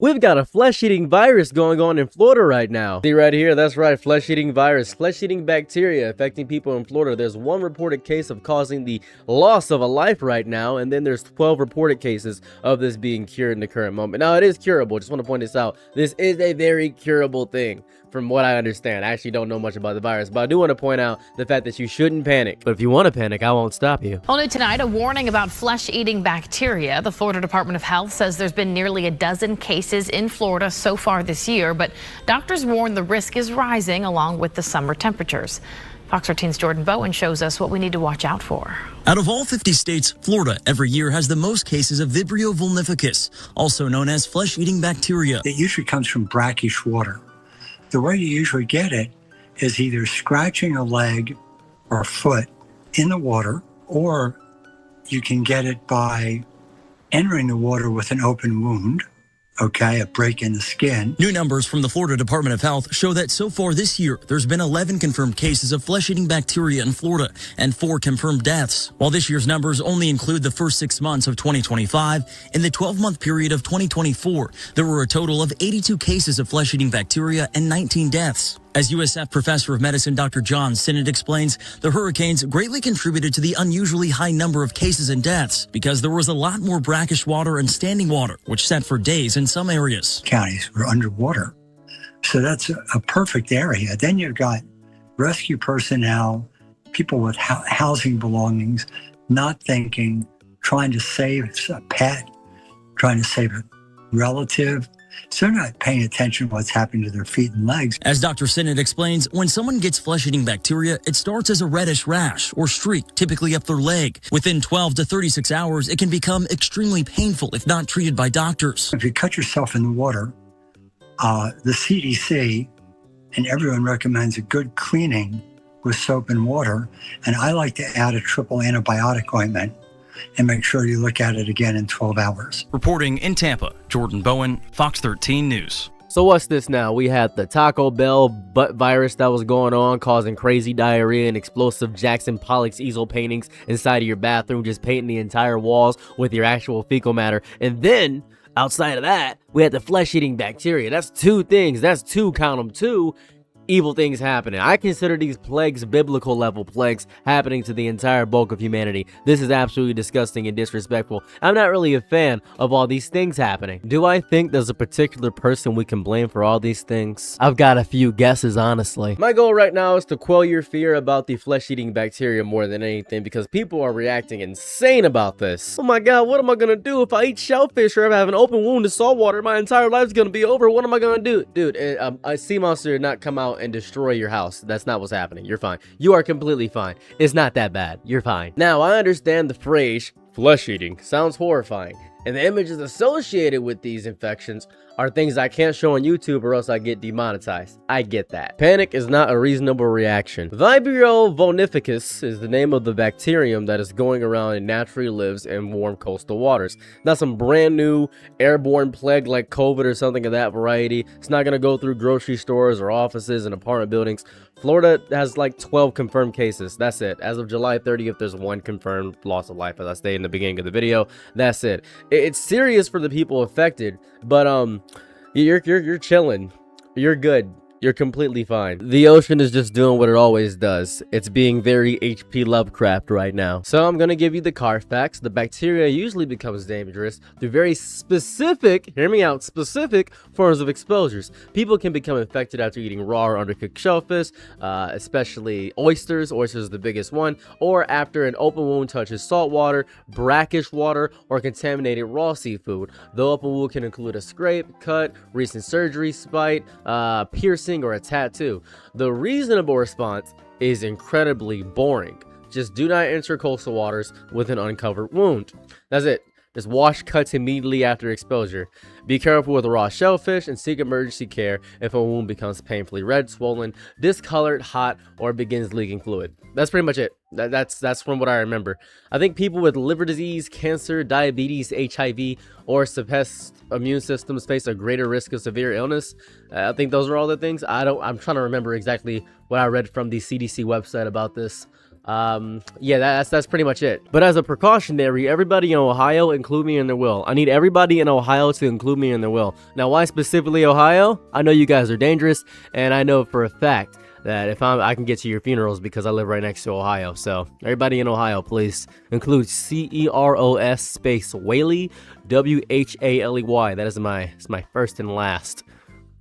We've got a flesh-eating virus going on in Florida right now. See right here, that's right, flesh-eating virus, flesh-eating bacteria affecting people in Florida. There's one reported case of causing the loss of a life right now, and then there's 12 reported cases of this being cured in the current moment. Now, it is curable. Just want to point this out. This is a very curable thing, from what I understand. I actually don't know much about the virus, but I do want to point out the fact that you shouldn't panic. But if you want to panic, I won't stop you. Well, new tonight, a warning about flesh-eating bacteria. The Florida Department of Health says there's been nearly a dozen cases in Florida so far this year, but doctors warn the risk is rising along with the summer temperatures. Fox 13's Jordan Bowen shows us what we need to watch out for. Out of all 50 states, Florida every year has the most cases of Vibrio vulnificus, also known as flesh-eating bacteria. It usually comes from brackish water. The way you usually get it is either scratching a leg or foot in the water, or you can get it by entering the water with an open wound. Okay, a break in the skin. New numbers from the Florida Department of Health show that so far this year, there's been 11 confirmed cases of flesh-eating bacteria in Florida and 4 confirmed deaths. While this year's numbers only include the first 6 months of 2025, in the 12-month period of 2024, there were a total of 82 cases of flesh-eating bacteria and 19 deaths. As USF Professor of Medicine Dr. John Sinnott explains, the hurricanes greatly contributed to the unusually high number of cases and deaths because there was a lot more brackish water and standing water, which sat for days in some areas. Counties were underwater. So that's a perfect area. Then you've got rescue personnel, people with housing belongings, not thinking, trying to save a pet, trying to save a relative. So they're not paying attention to what's happening to their feet and legs. As Dr. Sinnott explains, when someone gets flesh-eating bacteria, it starts as a reddish rash or streak, typically up their leg. Within 12 to 36 hours, it can become extremely painful if not treated by doctors. If you cut yourself in the water, the CDC and everyone recommends a good cleaning with soap and water. And I like to add a triple antibiotic ointment and make sure you look at it again in 12 hours. Reporting in Tampa, Jordan Bowen, Fox 13 News. So what's this now? We had the Taco Bell butt virus that was going on, causing crazy diarrhea and explosive Jackson Pollock's easel paintings inside of your bathroom, just painting the entire walls with your actual fecal matter. And then, outside of that, we had the flesh-eating bacteria. That's 2 things. That's 2, count them, 2 evil things happening. I consider these plagues biblical level plagues happening to the entire bulk of humanity. This is absolutely disgusting and disrespectful. I'm not really a fan of all these things happening. Do I think there's a particular person we can blame for all these things? I've got a few guesses, honestly. My goal right now is to quell your fear about the flesh-eating bacteria more than anything, because people are reacting insane about this. Oh my god, what am I gonna do if I eat shellfish or if I have an open wound to salt water? My entire life's gonna be over. What am I gonna do? Dude, a sea monster did not come out and destroy your house. That's not what's happening. You're fine. You are completely fine. It's not that bad. You're fine. Now, I understand the phrase flesh eating sounds horrifying, and the images associated with these infections are things I can't show on YouTube or else I get demonetized. I get that. Panic is not a reasonable reaction. Vibrio vulnificus is the name of the bacterium that is going around and naturally lives in warm coastal waters. Not some brand new airborne plague like COVID or something of that variety. It's not gonna go through grocery stores or offices and apartment buildings. Florida has like 12 confirmed cases. That's it. As of July 30th, there's 1 confirmed loss of life, as I stated in the beginning of the video. That's it. It's serious for the people affected, but you're chilling. You're good. You're completely fine. The ocean is just doing what it always does. It's being very H.P. Lovecraft right now. So I'm gonna give you the Carfax. The bacteria usually becomes dangerous through very specific, hear me out, specific forms of exposures. People can become infected after eating raw or undercooked shellfish, especially oysters. Oysters is the biggest one. Or after an open wound touches salt water, brackish water, or contaminated raw seafood. The open wound can include a scrape, cut, recent surgery, spite, piercing, or a tattoo. The reasonable response is incredibly boring. Just do not enter coastal waters with an uncovered wound. That's it. Just wash cuts immediately after exposure. Be careful with raw shellfish and seek emergency care if a wound becomes painfully red, swollen, discolored, hot, or begins leaking fluid. That's pretty much it. That's from what I remember. I think people with liver disease, cancer, diabetes, HIV, or suppressed immune systems face a greater risk of severe illness. I think those are all the things. I'm trying to remember exactly what I read from the CDC website about this. Yeah, that's pretty much it. But as a precautionary, everybody in Ohio include me in their will. I need everybody in Ohio to include me in their will. Now, why specifically Ohio? I know you guys are dangerous, and I know for a fact that if I can get to your funerals because I live right next to Ohio. So everybody in Ohio, please include CEROS space Whaley, WHALEY. That is my first and last.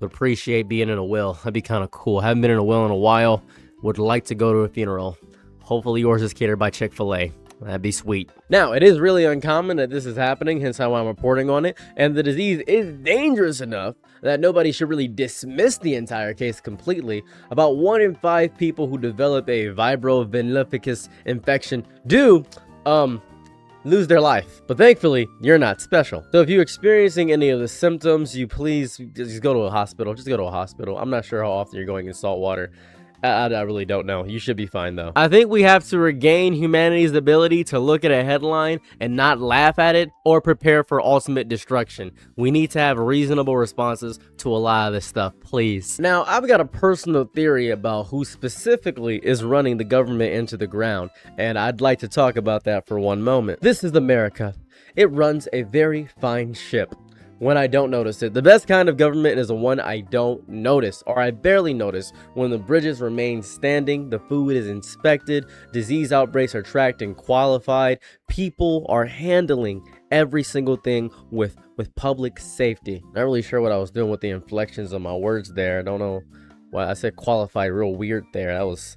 Would appreciate being in a will. That'd be kind of cool. Haven't been in a will in a while. Would like to go to a funeral. Hopefully yours is catered by Chick-fil-A. That'd be sweet. Now, it is really uncommon that this is happening, hence how I'm reporting on it, and the disease is dangerous enough that nobody should really dismiss the entire case completely. About 1 in 5 people who develop a vibrovirilicus infection do, lose their life. But thankfully, you're not special. So if you're experiencing any of the symptoms, you please just go to a hospital. Just go to a hospital. I'm not sure how often you're going in salt water. I really don't know. You should be fine, though. I think we have to regain humanity's ability to look at a headline and not laugh at it or prepare for ultimate destruction. We need to have reasonable responses to a lot of this stuff, please. Now, I've got a personal theory about who specifically is running the government into the ground, and I'd like to talk about that for one moment. This is America. It runs a very fine ship. When I don't notice it. The best kind of government is the one I don't notice, or I barely notice, when the bridges remain standing, the food is inspected, disease outbreaks are tracked and qualified, people are handling every single thing with public safety. Not really sure what I was doing with the inflections of my words there. I don't know why I said qualified real weird there. That was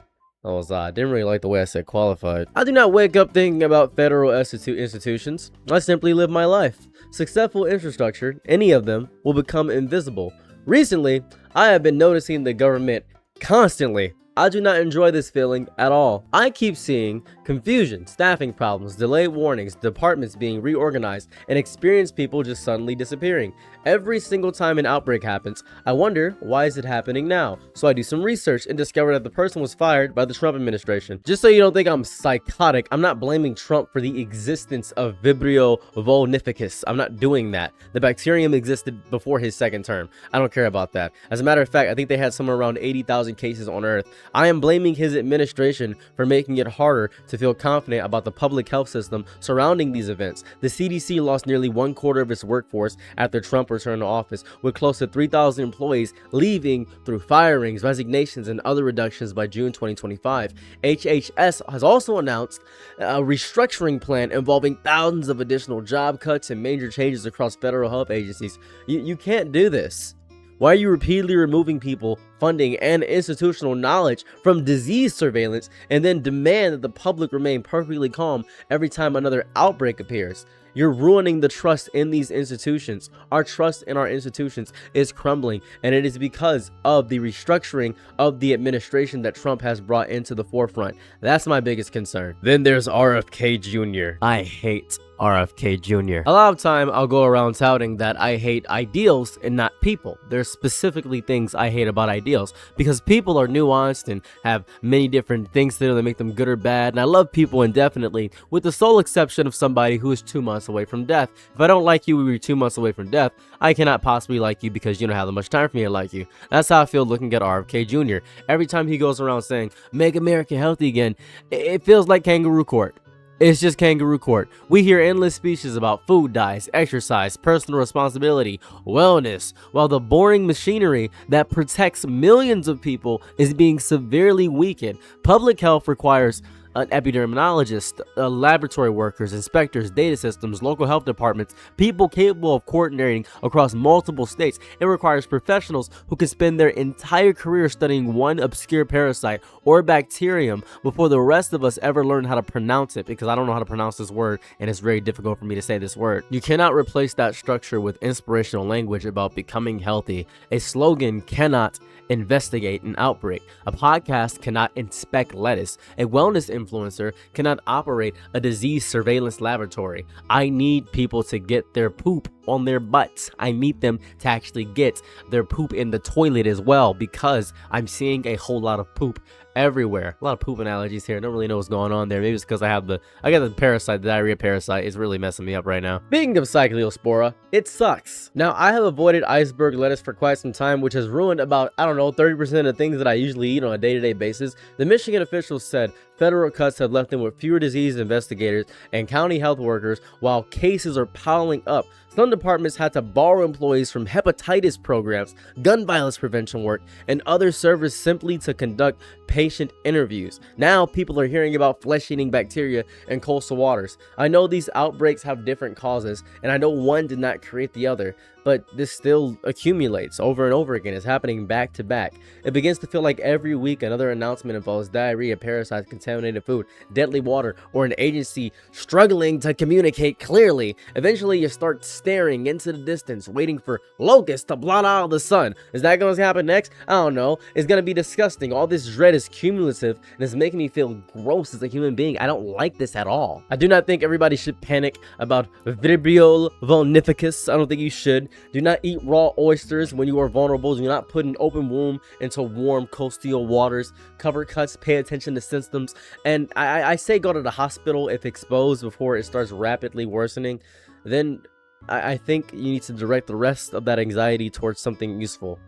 odd. Didn't really like the way I said qualified. I do not wake up thinking about federal institutions. I simply live my life. Successful infrastructure, any of them, will become invisible. Recently, I have been noticing the government constantly. I do not enjoy this feeling at all. I keep seeing confusion, staffing problems, delayed warnings, departments being reorganized, and experienced people just suddenly disappearing. Every single time an outbreak happens, I wonder, why is it happening now? So I do some research and discover that the person was fired by the Trump administration. Just so you don't think I'm psychotic, I'm not blaming Trump for the existence of Vibrio vulnificus. I'm not doing that. The bacterium existed before his second term. I don't care about that. As a matter of fact, I think they had somewhere around 80,000 cases on Earth. I am blaming his administration for making it harder to feel confident about the public health system surrounding these events. The CDC lost nearly 1/4 of its workforce after Trump returned to office, with close to 3,000 employees leaving through firings, resignations, and other reductions by June 2025. HHS has also announced a restructuring plan involving thousands of additional job cuts and major changes across federal health agencies. You can't do this. Why are you repeatedly removing people, funding, and institutional knowledge from disease surveillance and then demand that the public remain perfectly calm every time another outbreak appears? You're ruining the trust in these institutions. Our trust in our institutions is crumbling, and it is because of the restructuring of the administration that Trump has brought into the forefront. That's my biggest concern. Then there's RFK Jr. I hate RFK Jr. A lot of time I'll go around touting that I hate ideals and not people. There's specifically things I hate about ideals because people are nuanced and have many different things to them that make them good or bad, and I love people indefinitely with the sole exception of somebody who is 2 months away from death. If I don't like you when you're 2 months away from death, I cannot possibly like you because you don't have that much time for me to like you. That's how I feel looking at RFK Jr. Every time he goes around saying, make America healthy again, it feels like kangaroo court. It's just kangaroo court. We hear endless speeches about food diets, exercise, personal responsibility, wellness, while the boring machinery that protects millions of people is being severely weakened. Public health requires an epidemiologist, laboratory workers, inspectors, data systems, local health departments, people capable of coordinating across multiple states. It requires professionals who can spend their entire career studying one obscure parasite or bacterium before the rest of us ever learn how to pronounce it, because I don't know how to pronounce this word and it's very difficult for me to say this word. You cannot replace that structure with inspirational language about becoming healthy. A slogan cannot investigate an outbreak. A podcast cannot inspect lettuce. A wellness influencer cannot operate a disease surveillance laboratory. I need people to get their poop on their butts. I need them to actually get their poop in the toilet as well, because I'm seeing a whole lot of poop everywhere. A lot of pooping allergies here. I don't really know what's going on there. Maybe it's because I got the parasite, the diarrhea parasite is really messing me up right now. Speaking of Cyclospora, it sucks. Now, I have avoided iceberg lettuce for quite some time, which has ruined about, I don't know, 30% of the things that I usually eat on a day-to-day basis. The Michigan officials said federal cuts have left them with fewer disease investigators and county health workers, while cases are piling up. Some departments had to borrow employees from hepatitis programs, gun violence prevention work, and other services simply to conduct patient interviews. Now people are hearing about flesh-eating bacteria in coastal waters. I know these outbreaks have different causes, and I know one did not create the other, but this still accumulates over and over again. It's happening back to back. It begins to feel like every week another announcement involves diarrhea, parasites, contaminated food, deadly water, or an agency struggling to communicate clearly. Eventually you start staring into the distance, waiting for locusts to blot out the sun. Is that going to happen next? I don't know. It's going to be disgusting. All this dread is cumulative, and it's making me feel gross as a human being. I don't like this at all. I do not think everybody should panic about Vibrio vulnificus. I don't think you should. Do not eat raw oysters when you are vulnerable. Do not put an open wound into warm coastal waters. Cover cuts, pay attention to symptoms, and I say go to the hospital if exposed before it starts rapidly worsening. Then I think you need to direct the rest of that anxiety towards something useful.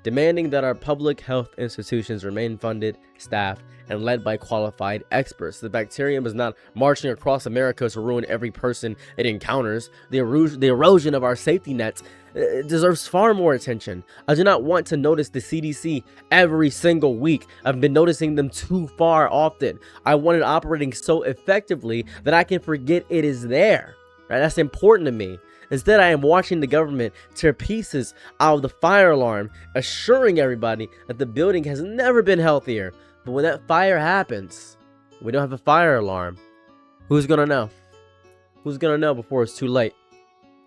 Demanding that our public health institutions remain funded, staffed, and led by qualified experts. The bacterium is not marching across America to ruin every person it encounters. The erosion of our safety nets deserves far more attention. I do not want to notice the CDC every single week. I've been noticing them too far often. I want it operating so effectively that I can forget it is there. Right? That's important to me. Instead, I am watching the government tear pieces out of the fire alarm, assuring everybody that the building has never been healthier. But when that fire happens, we don't have a fire alarm. Who's gonna know? Who's gonna know before it's too late?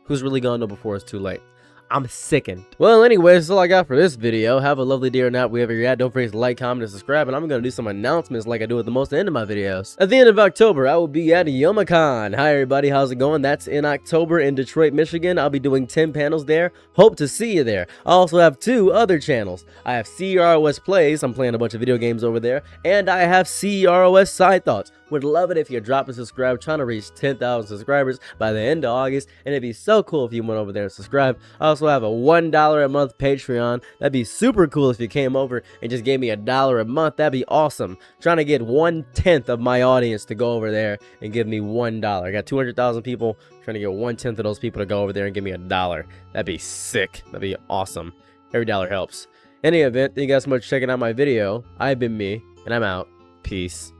Who's really gonna know before it's too late? I'm sickened. Well, anyways, that's all I got for this video. Have a lovely day or night wherever you're at. Don't forget to like, comment, and subscribe. And I'm going to do some announcements like I do at the most end of my videos. At the end of October, I will be at Youmacon. Hi, everybody. How's it going? That's in October in Detroit, Michigan. I'll be doing 10 panels there. Hope to see you there. I also have 2 other channels. I have CROS Plays. I'm playing a bunch of video games over there. And I have CROS Side Thoughts. Would love it if you drop a subscribe. Trying to reach 10,000 subscribers by the end of August, and it'd be so cool if you went over there and subscribe. I also have a $1 a month Patreon. That'd be super cool if you came over and just gave me $1 a month. That'd be awesome. Trying to get 1/10 of my audience to go over there and give me $1. I got 200,000 people. Trying to get 1/10 of those people to go over there and give me $1. That'd be sick. That'd be awesome. Every dollar helps. In any event, thank you guys so much for checking out my video. I've been me, and I'm out. Peace.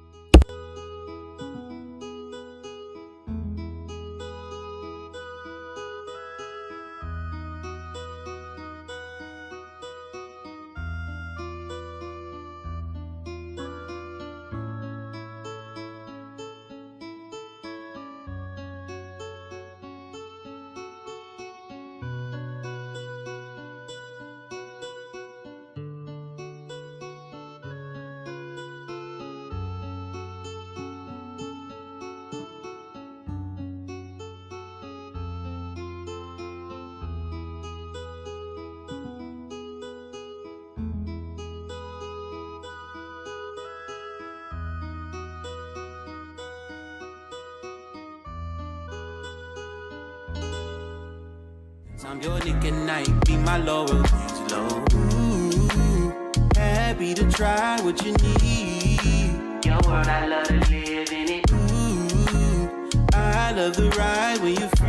I'm your nigga night, be my loyal low. Ooh, happy to try what you need. Your world, I love to live in it. Ooh, I love the ride when you free.